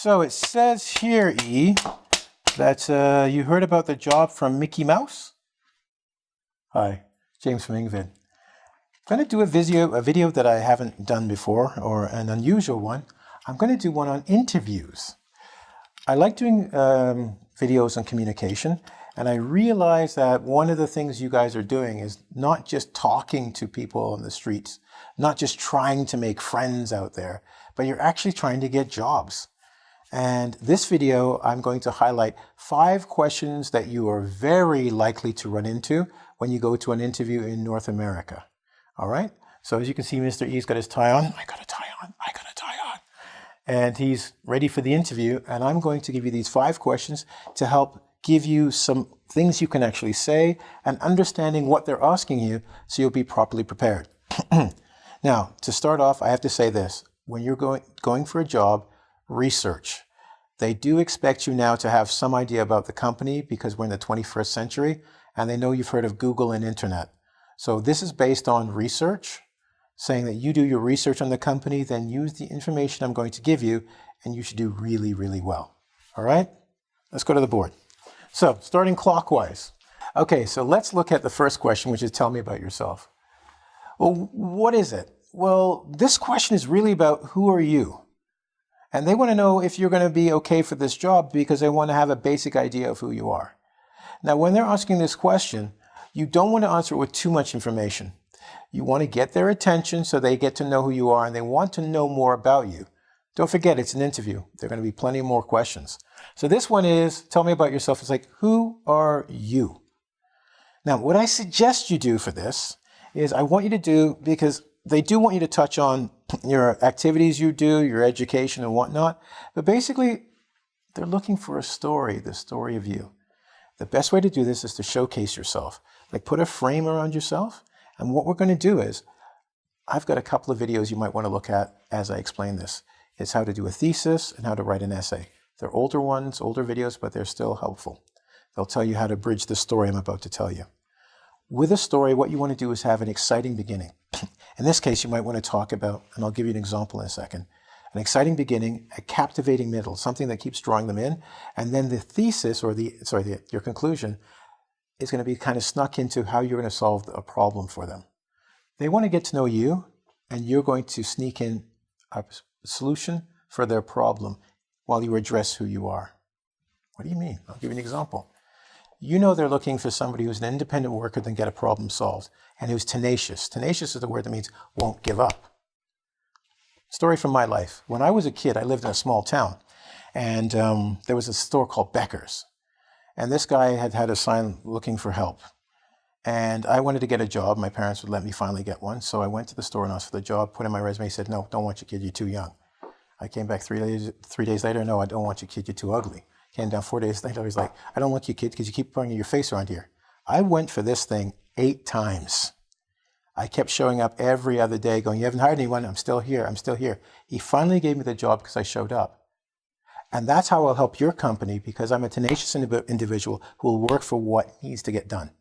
So it says here, E, that you heard about the job from Mickey Mouse? Hi, James from engVid. I'm going to do a video that I haven't done before, or an unusual one. I'm going to do one on interviews. I like doing videos on communication, and I realize that one of the things you guys are doing is not just talking to people on the streets, not just trying to make friends out there, but you're actually trying to get jobs. And this video, I'm going to highlight 5 questions that you are very likely to run into when you go to an interview in North America. All right? So as you can see, Mr. E's got his tie on. I got a tie on. I got a tie on. And he's ready for the interview. And I'm going to give you these 5 questions to help give you some things you can actually say and understanding what they're asking you so you'll be properly prepared. Now, to start off, I have to say this. When you're going for a job, research. They do expect you now to have some idea about the company because we're in the 21st century and they know you've heard of Google and internet. So this is based on research, saying that you do your research on the company, then use the information I'm going to give you, and you should do really, really well. All right? Let's go to the board. So starting clockwise. Okay, so let's look at the first question, which is tell me about yourself. Well, what is it? Well, this question is really about who are you? And they want to know if you're going to be okay for this job because they want to have a basic idea of who you are. Now, when they're asking this question, you don't want to answer it with too much information. You want to get their attention so they get to know who you are and they want to know more about you. Don't forget, it's an interview. There are going to be plenty more questions. So this one is, tell me about yourself. It's like, who are you? Now, what I suggest you do for this is I want you to do, because they do want you to touch on your activities you do, your education and whatnot, but basically they're looking for a story, the story of you. The best way to do this is to showcase yourself. Like put a frame around yourself, and what we're going to do is, I've got a couple of videos you might want to look at as I explain this. It's how to do a thesis and how to write an essay. They're older ones, older videos, but they're still helpful. They'll tell you how to bridge the story I'm about to tell you. With a story, what you want to do is have an exciting beginning. In this case, you might want to talk about, and I'll give you an example in a second, an exciting beginning, a captivating middle, something that keeps drawing them in, and then the thesis, or your conclusion, is going to be kind of snuck into how you're going to solve a problem for them. They want to get to know you, and you're going to sneak in a solution for their problem while you address who you are. What do you mean? I'll give you an example. You know they're looking for somebody who's an independent worker that can get a problem solved, and who's tenacious. Tenacious is the word that means won't give up. Story from my life. When I was a kid, I lived in a small town, and there was a store called Becker's. And this guy had had a sign looking for help. And I wanted to get a job. My parents would let me finally get one. So I went to the store and asked for the job, put in my resume. He said, no, don't want you, kid, you're too young. I came back 3 days later. No, I don't want you, kid, you're too ugly. Came down 4 days later. He's like, I don't want you, kid, because you keep bringing your face around here. I went for this thing 8 times. I kept showing up every other day going, you haven't hired anyone? I'm still here. I'm still here. He finally gave me the job because I showed up. And that's how I'll help your company, because I'm a tenacious individual who will work for what needs to get done.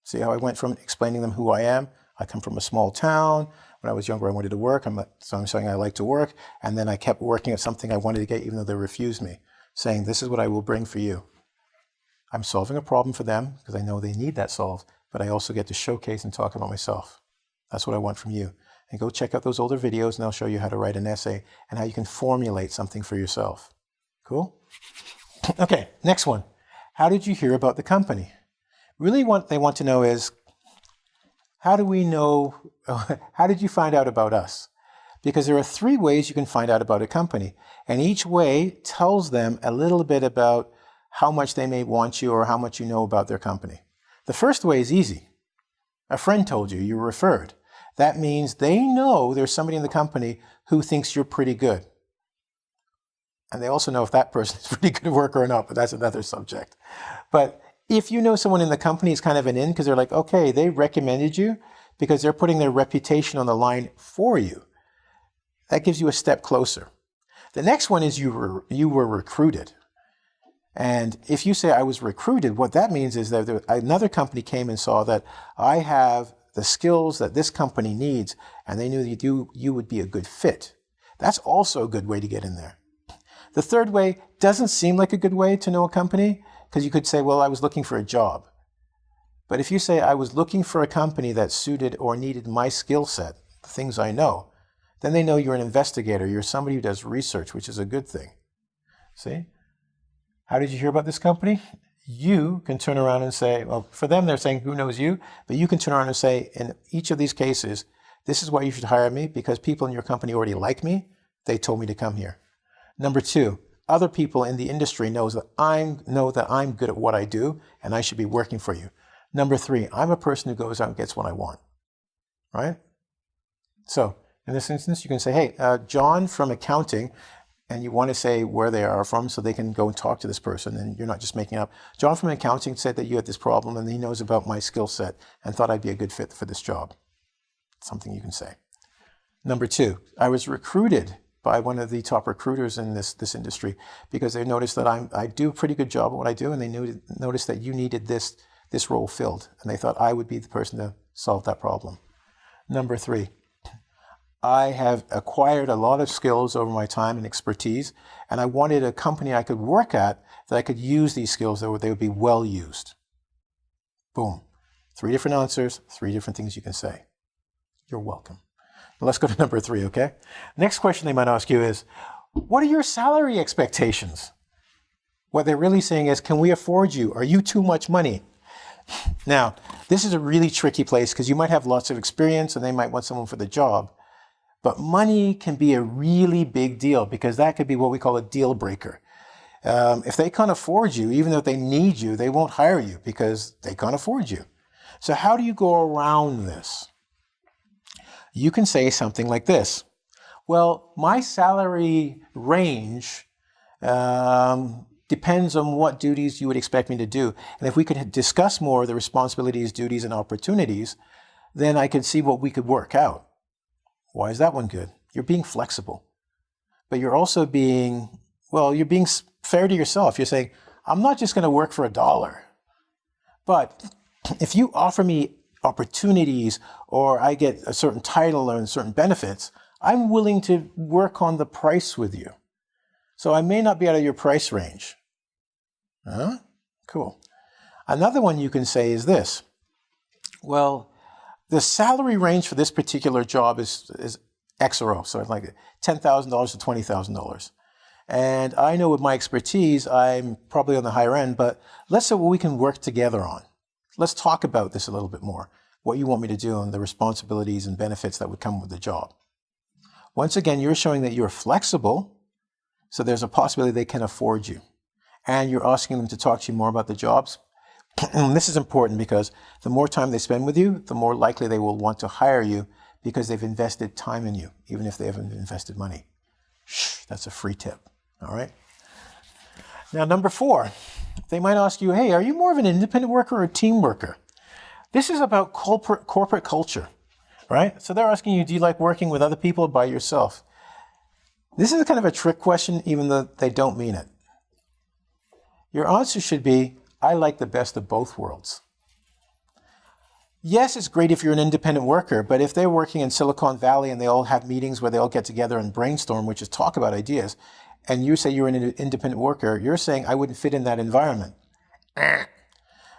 See how I went from explaining them who I am? I come from a small town. When I was younger, I wanted to work. So I'm saying I like to work. And then I kept working at something I wanted to get, even though they refused me, saying, this is what I will bring for you. I'm solving a problem for them because I know they need that solved, but I also get to showcase and talk about myself. That's what I want from you. And go check out those older videos, and they'll show you how to write an essay and how you can formulate something for yourself. Cool? Okay, next one. How did you hear about the company? Really what they want to know is, how do we know, how did you find out about us? Because there are 3 ways you can find out about a company. And each way tells them a little bit about how much they may want you or how much you know about their company. The first way is easy. A friend told you, you were referred. That means they know there's somebody in the company who thinks you're pretty good. And they also know if that person is pretty good worker or not, but that's another subject. But if you know someone in the company, it's kind of an in because they're like, okay, they recommended you because they're putting their reputation on the line for you. That gives you a step closer. The next one is you were recruited. And if you say I was recruited, what that means is that another company came and saw that I have the skills that this company needs, and they knew that you would be a good fit. That's also a good way to get in there. The third way doesn't seem like a good way to know a company, because you could say, well, I was looking for a job. But if you say, I was looking for a company that suited or needed my skill set, the things I know, then they know you're an investigator. You're somebody who does research, which is a good thing. See? How did you hear about this company? You can turn around and say, well, for them, they're saying, who knows you? But you can turn around and say, in each of these cases, this is why you should hire me, because people in your company already like me. They told me to come here. Number two, other people in the industry know that I'm good at what I do, and I should be working for you. Number three, I'm a person who goes out and gets what I want, right? So in this instance, you can say, hey, John from accounting, and you want to say where they are from so they can go and talk to this person, and you're not just making up. John from accounting said that you had this problem, and he knows about my skill set and thought I'd be a good fit for this job. Something you can say. Number two, I was recruited by one of the top recruiters in this industry because they noticed that I do a pretty good job at what I do, and they noticed that you needed this role filled, and they thought I would be the person to solve that problem. Number three, I have acquired a lot of skills over my time and expertise, and I wanted a company I could work at that I could use these skills, that they would be well used. Boom. 3 different answers, 3 different things you can say. You're welcome. Now let's go to number 3, okay? Next question they might ask you is, what are your salary expectations? What they're really saying is, can we afford you? Are you too much money? Now, this is a really tricky place because you might have lots of experience and they might want someone for the job. But money can be a really big deal because that could be what we call a deal breaker. If they can't afford you, even though they need you, they won't hire you because they can't afford you. So how do you go around this? You can say something like this. Well, my salary range depends on what duties you would expect me to do. And if we could discuss more of the responsibilities, duties, and opportunities, then I could see what we could work out. Why is that one good? You're being flexible. But you're also being fair to yourself. You're saying, I'm not just going to work for $1. But if you offer me opportunities or I get a certain title or certain benefits, I'm willing to work on the price with you. So I may not be out of your price range. Huh? Cool. Another one you can say is this. Well, the salary range for this particular job is X or O, so it's like $10,000 to $20,000. And I know with my expertise, I'm probably on the higher end, but let's say what we can work together on. Let's talk about this a little bit more, what you want me to do and the responsibilities and benefits that would come with the job. Once again, you're showing that you're flexible, so there's a possibility they can afford you. And you're asking them to talk to you more about the jobs. And this is important because the more time they spend with you, the more likely they will want to hire you because they've invested time in you, even if they haven't invested money. Shh, that's a free tip, all right? Now, number 4, they might ask you, hey, are you more of an independent worker or a team worker? This is about corporate culture, right? So they're asking you, do you like working with other people or by yourself? This is kind of a trick question, even though they don't mean it. Your answer should be, I like the best of both worlds. Yes, it's great if you're an independent worker, but if they're working in Silicon Valley and they all have meetings where they all get together and brainstorm, which is talk about ideas, and you say you're an independent worker, you're saying I wouldn't fit in that environment.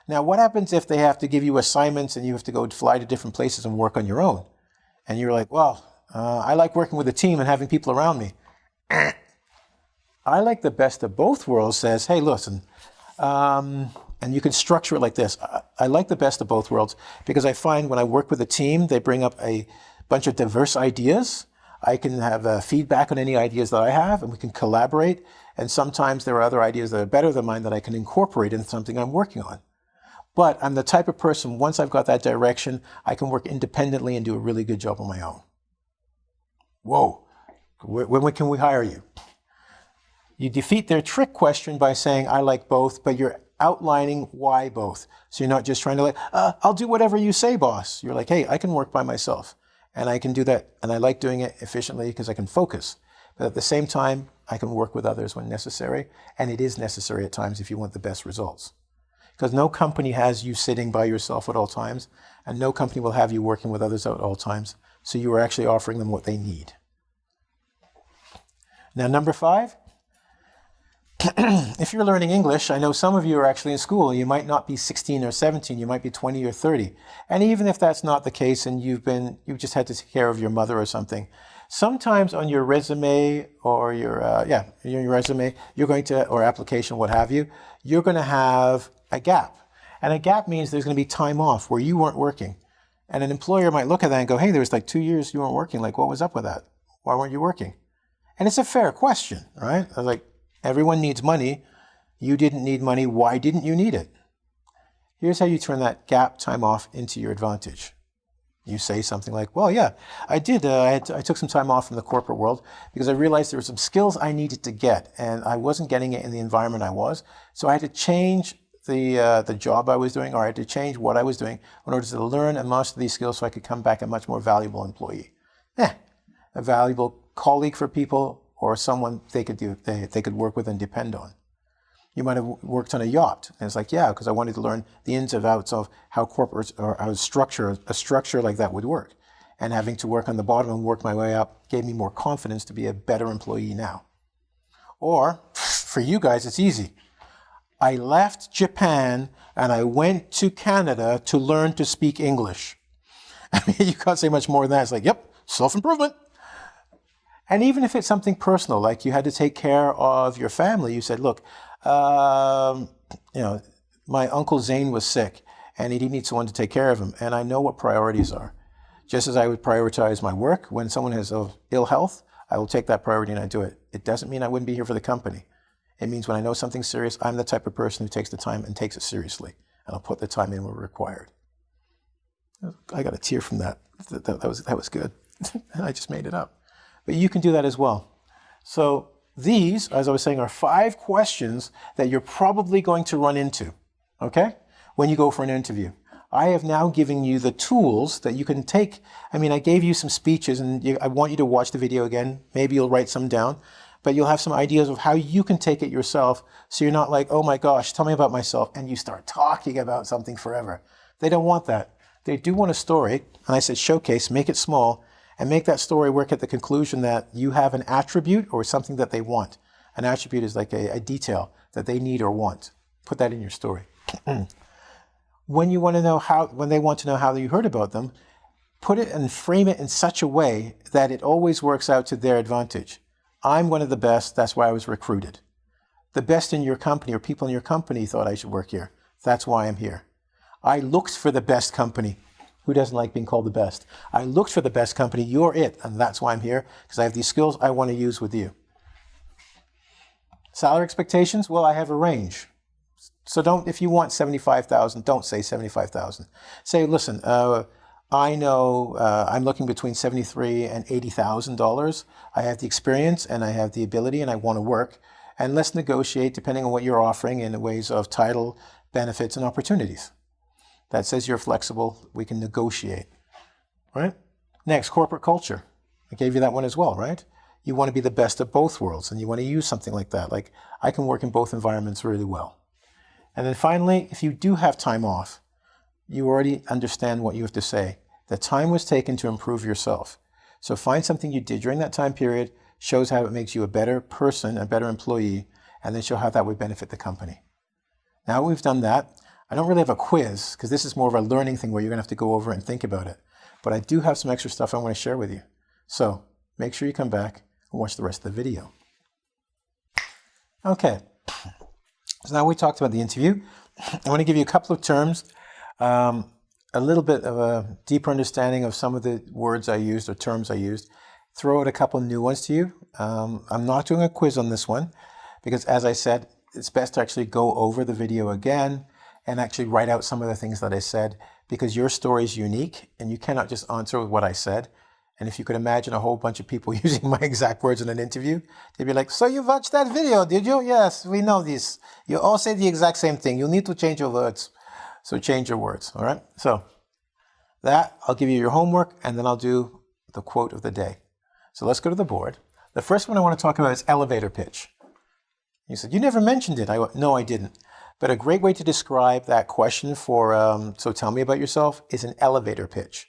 Now, what happens if they have to give you assignments and you have to go fly to different places and work on your own? And you're like, well, I like working with a team and having people around me. I like the best of both worlds says, hey, listen, and you can structure it like this. I like the best of both worlds because I find when I work with a team, they bring up a bunch of diverse ideas. I can have feedback on any ideas that I have, and we can collaborate. And sometimes there are other ideas that are better than mine that I can incorporate into something I'm working on. But I'm the type of person, once I've got that direction, I can work independently and do a really good job on my own. Whoa, when can we hire you? You defeat their trick question by saying, I like both, but you're outlining why both. So you're not just trying to I'll do whatever you say, boss. You're like, hey, I can work by myself. And I can do that. And I like doing it efficiently because I can focus. But at the same time, I can work with others when necessary. And it is necessary at times if you want the best results. Because no company has you sitting by yourself at all times. And no company will have you working with others at all times. So you are actually offering them what they need. Now, number 5. if you're learning English, I know some of you are actually in school. You might not be 16 or 17, you might be 20 or 30. And even if that's not the case and you've just had to take care of your mother or something, sometimes on your resume or your resume, you're going to, or application, what have you, you're going to have a gap. And a gap means there's going to be time off where you weren't working. And an employer might look at that and go, hey, there was like 2 years you weren't working. Like, what was up with that? Why weren't you working? And it's a fair question, right? I was like, everyone needs money. You didn't need money. Why didn't you need it? Here's how you turn that gap time off into your advantage. You say something like, well, yeah, I did. I took some time off from the corporate world because I realized there were some skills I needed to get and I wasn't getting it in the environment I was. So I had to change the job I was doing, or I had to change what I was doing in order to learn and master these skills so I could come back a much more valuable employee. A valuable colleague for people, or someone they could work with and depend on. You might have worked on a yacht, and it's like, yeah, because I wanted to learn the ins and outs of how corporates or how a structure like that would work. And having to work on the bottom and work my way up gave me more confidence to be a better employee now. Or, for you guys, it's easy. I left Japan and I went to Canada to learn to speak English. I mean, you can't say much more than that. It's like, yep, self-improvement. And even if it's something personal, like you had to take care of your family, you said, look, my Uncle Zane was sick and he needs someone to take care of him. And I know what priorities are. Just as I would prioritize my work, when someone has ill health, I will take that priority and I do it. It doesn't mean I wouldn't be here for the company. It means when I know something's serious, I'm the type of person who takes the time and takes it seriously. And I'll put the time in where required. I got a tear from that. That was good. I just made it up. But you can do that as well. So these, as I was saying, are 5 questions that you're probably going to run into, okay, when you go for an interview. I have now given you the tools that you can take. I mean, I gave you some speeches, and I want you to watch the video again. Maybe you'll write some down, but you'll have some ideas of how you can take it yourself, so you're not like, oh my gosh, tell me about myself, and you start talking about something forever. They don't want that. They do want a story, and I said showcase, make it small, and make that story work at the conclusion that you have an attribute or something that they want. An attribute is like a detail that they need or want. Put that in your story. When they want to know how you heard about them, put it and frame it in such a way that it always works out to their advantage. I'm one of the best, that's why I was recruited. The best in your company or people in your company thought I should work here. That's why I'm here. I looked for the best company. Who doesn't like being called the best? I looked for the best company. You're it. And that's why I'm here, because I have these skills I want to use with you. Salary expectations? Well, I have a range. So if you want $75,000, don't say $75,000. Say, listen, I know I'm looking between $73,000 and $80,000. I have the experience and I have the ability and I want to work. And let's negotiate depending on what you're offering in the ways of title, benefits, and opportunities. That says you're flexible. We can negotiate, right? Next, corporate culture. I gave you that one as well, right? You want to be the best of both worlds, and you want to use something like that. Like, I can work in both environments really well. And then finally, if you do have time off, you already understand what you have to say. The time was taken to improve yourself. So find something you did during that time period, shows how it makes you a better person, a better employee, and then show how that would benefit the company. Now we've done that. I don't really have a quiz, because this is more of a learning thing where you're going to have to go over it and think about it. But I do have some extra stuff I want to share with you. So make sure you come back and watch the rest of the video. Okay, so now we talked about the interview. I want to give you a couple of terms, a little bit of a deeper understanding of some of the words I used or terms I used, throw out a couple of new ones to you. I'm not doing a quiz on this one, because as I said, it's best to actually go over the video again and actually write out some of the things that I said, because your story is unique and you cannot just answer with what I said. And if you could imagine a whole bunch of people using my exact words in an interview, they'd be like, so you watched that video, did you? Yes, we know this. You all say the exact same thing. You need to change your words. So change your words, all right? So that, I'll give you your homework, and then I'll do the quote of the day. So let's go to the board. The first one I want to talk about is elevator pitch. You said, you never mentioned it. I went, no, I didn't. But a great way to describe that question for, so tell me about yourself, is an elevator pitch.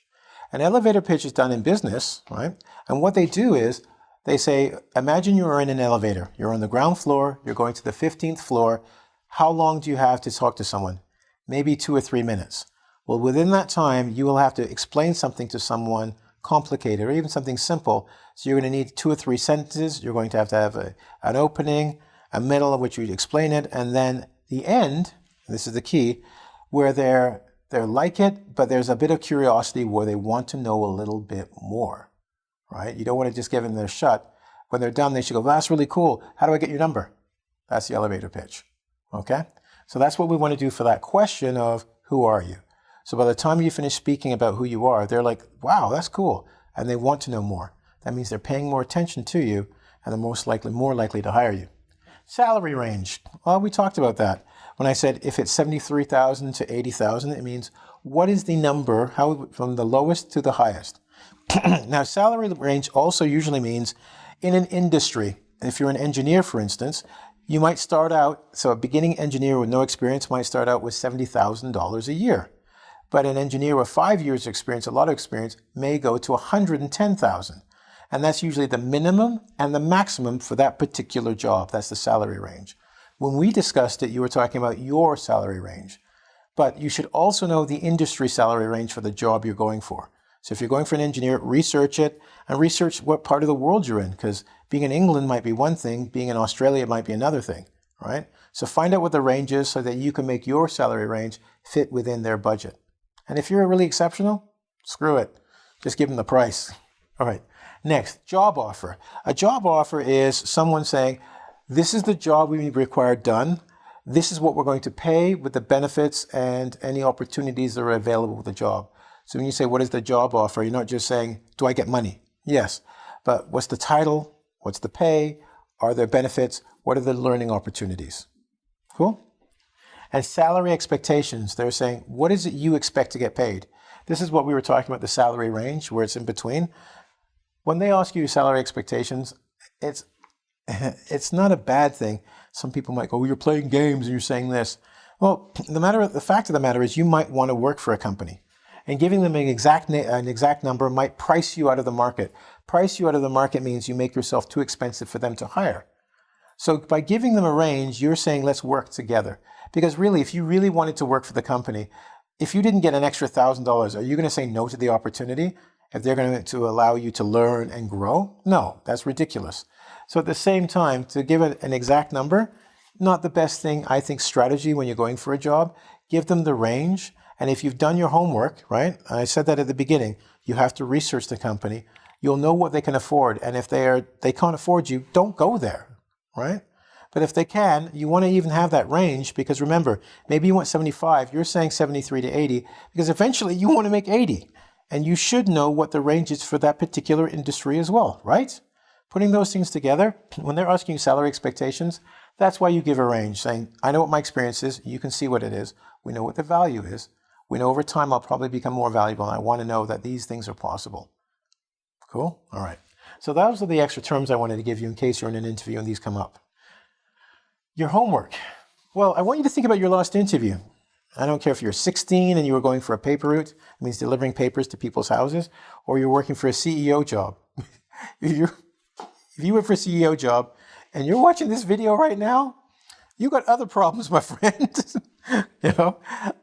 An elevator pitch is done in business, right? And what they do is They say, imagine you're in an elevator. You're on the ground floor. You're going to the 15th floor. How long do you have to talk to someone? Maybe 2 or 3 minutes. Well, within that time, you will have to explain something to someone complicated or even something simple. So you're going to need 2 or 3 sentences. You're going to have an opening, a middle of which you explain it, and then the end, this is the key, where they're like it, but there's a bit of curiosity where they want to know a little bit more, right? You don't want to just give them their shut. When they're done, they should go, that's really cool. How do I get your number? That's the elevator pitch, okay? So that's what we want to do for that question of who are you? So by the time you finish speaking about who you are, they're like, wow, that's cool. And they want to know more. That means they're paying more attention to you and they're more likely to hire you. Salary range. Well, we talked about that. When I said if it's 73,000 to 80,000, it means what is the number from the lowest to the highest? Now, salary range also usually means in an industry. If you're an engineer, for instance, you might start out, so a beginning engineer with no experience might start out with $70,000 a year. But an engineer with 5 years experience, a lot of experience, may go to $110,000. And that's usually the minimum and the maximum for that particular job. That's the salary range. When we discussed it, you were talking about your salary range. But you should also know the industry salary range for the job you're going for. So if you're going for an engineer, research it and research what part of the world you're in, because being in England might be one thing, being in Australia might be another thing, right? So find out what the range is so that you can make your salary range fit within their budget. And if you're really exceptional, screw it. Just give them the price. All right. Next, job offer. A job offer is someone saying, this is the job we require done. This is what we're going to pay with the benefits and any opportunities that are available with the job. So when you say, what is the job offer? You're not just saying, do I get money? Yes. But what's the title? What's the pay? Are there benefits? What are the learning opportunities? Cool? And salary expectations. They're saying, what is it you expect to get paid? This is what we were talking about, the salary range, where it's in between. When they ask you salary expectations, it's not a bad thing. Some people might go, well, you're playing games and you're saying this. Well, the fact of the matter is you might want to work for a company. And giving them an exact number might price you out of the market. Price you out of the market means you make yourself too expensive for them to hire. So by giving them a range, you're saying, let's work together. Because really, if you really wanted to work for the company, if you didn't get an extra $1,000, are you going to say no to the opportunity if they're going to allow you to learn and grow? No, that's ridiculous. So at the same time, to give it an exact number, not the best thing, I think, strategy when you're going for a job. Give them the range. And if you've done your homework, right? I said that at the beginning, you have to research the company. You'll know what they can afford. And if they can't afford you, don't go there, right? But if they can, you want to even have that range because remember, maybe you want 75, you're saying 73 to 80 because eventually you want to make 80. And you should know what the range is for that particular industry as well, right? Putting those things together, when they're asking you salary expectations, that's why you give a range, saying, I know what my experience is, you can see what it is, we know what the value is, we know over time I'll probably become more valuable, and I want to know that these things are possible. Cool? All right. So those are the extra terms I wanted to give you in case you're in an interview and these come up. Your homework. Well, I want you to think about your last interview. I don't care if you're 16 and you were going for a paper route, it means delivering papers to people's houses, or you're working for a CEO job. If you went for a CEO job and you're watching this video right now, you got other problems, my friend.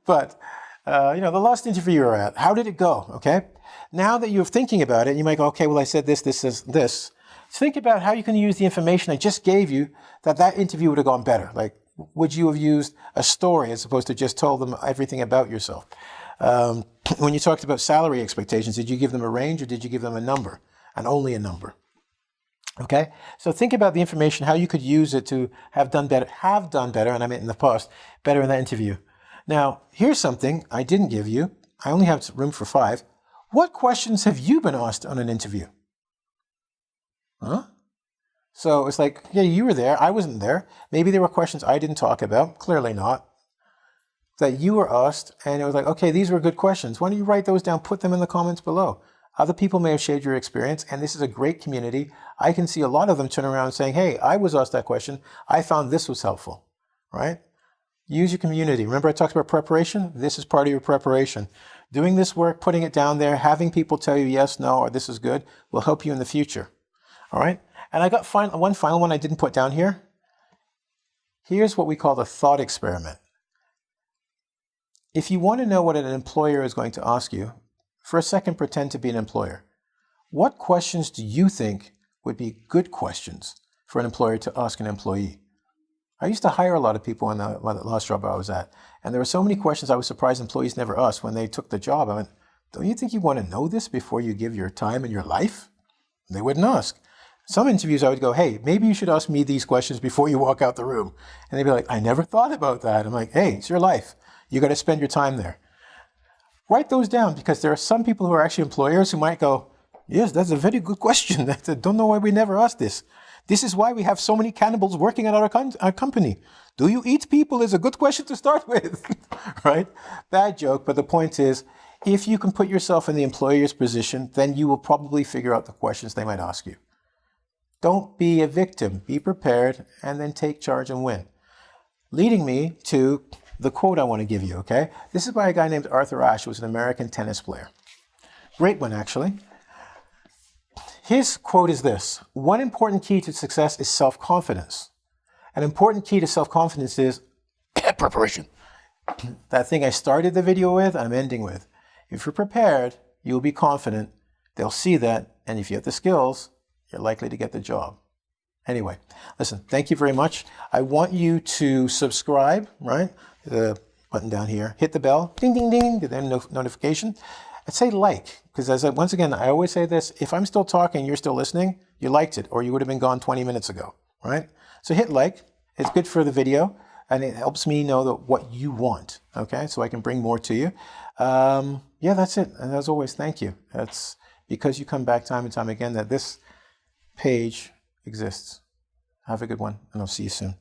But the last interview you were at, how did it go? Okay. Now that you're thinking about it, you might go, okay, well, I said this. Think about how you can use the information I just gave you that interview would have gone better. Like, would you have used a story as opposed to just told them everything about yourself? When you talked about salary expectations, did you give them a range or did you give them a number and only a number? Okay, so think about the information, how you could use it to have done better, and I meant in the past, better in that interview. Now, here's something I didn't give you. I only have room for 5. What questions have you been asked on an interview? Huh? So it's like, yeah, you were there. I wasn't there. Maybe there were questions I didn't talk about. Clearly not. That you were asked, and it was like, okay, these were good questions. Why don't you write those down? Put them in the comments below. Other people may have shared your experience, and this is a great community. I can see a lot of them turn around saying, hey, I was asked that question. I found this was helpful, right? Use your community. Remember I talked about preparation? This is part of your preparation. Doing this work, putting it down there, having people tell you yes, no, or this is good will help you in the future, all right? And I got one final one I didn't put down here. Here's what we call the thought experiment. If you want to know what an employer is going to ask you, for a second pretend to be an employer. What questions do you think would be good questions for an employer to ask an employee? I used to hire a lot of people in the last job I was at, and there were so many questions I was surprised employees never asked when they took the job. I went, don't you think you want to know this before you give your time and your life? And they wouldn't ask. Some interviews I would go, hey, maybe you should ask me these questions before you walk out the room. And they'd be like, I never thought about that. I'm like, hey, it's your life. You got to spend your time there. Write those down, because there are some people who are actually employers who might go, yes, that's a very good question. I don't know why we never asked this. This is why we have so many cannibals working at our company. Do you eat people is a good question to start with, right? Bad joke, but the point is, if you can put yourself in the employer's position, then you will probably figure out the questions they might ask you. Don't be a victim. Be prepared, and then take charge and win. Leading me to the quote I want to give you, okay? This is by a guy named Arthur Ashe, who was an American tennis player. Great one, actually. His quote is this: one important key to success is self-confidence. An important key to self-confidence is preparation. That thing I started the video with, I'm ending with. If you're prepared, you'll be confident. They'll see that, and if you have the skills, you're likely to get the job. Anyway, listen, thank you very much. I want you to subscribe, right? The button down here. Hit the bell, ding, ding, ding, get that notification. And say like, because once again, I always say this, if I'm still talking, you're still listening, you liked it, or you would have been gone 20 minutes ago, right? So hit like. It's good for the video, and it helps me know what you want, okay? So I can bring more to you. Yeah, that's it. And as always, thank you. That's because you come back time and time again that this page exists. Have a good one, and I'll see you soon.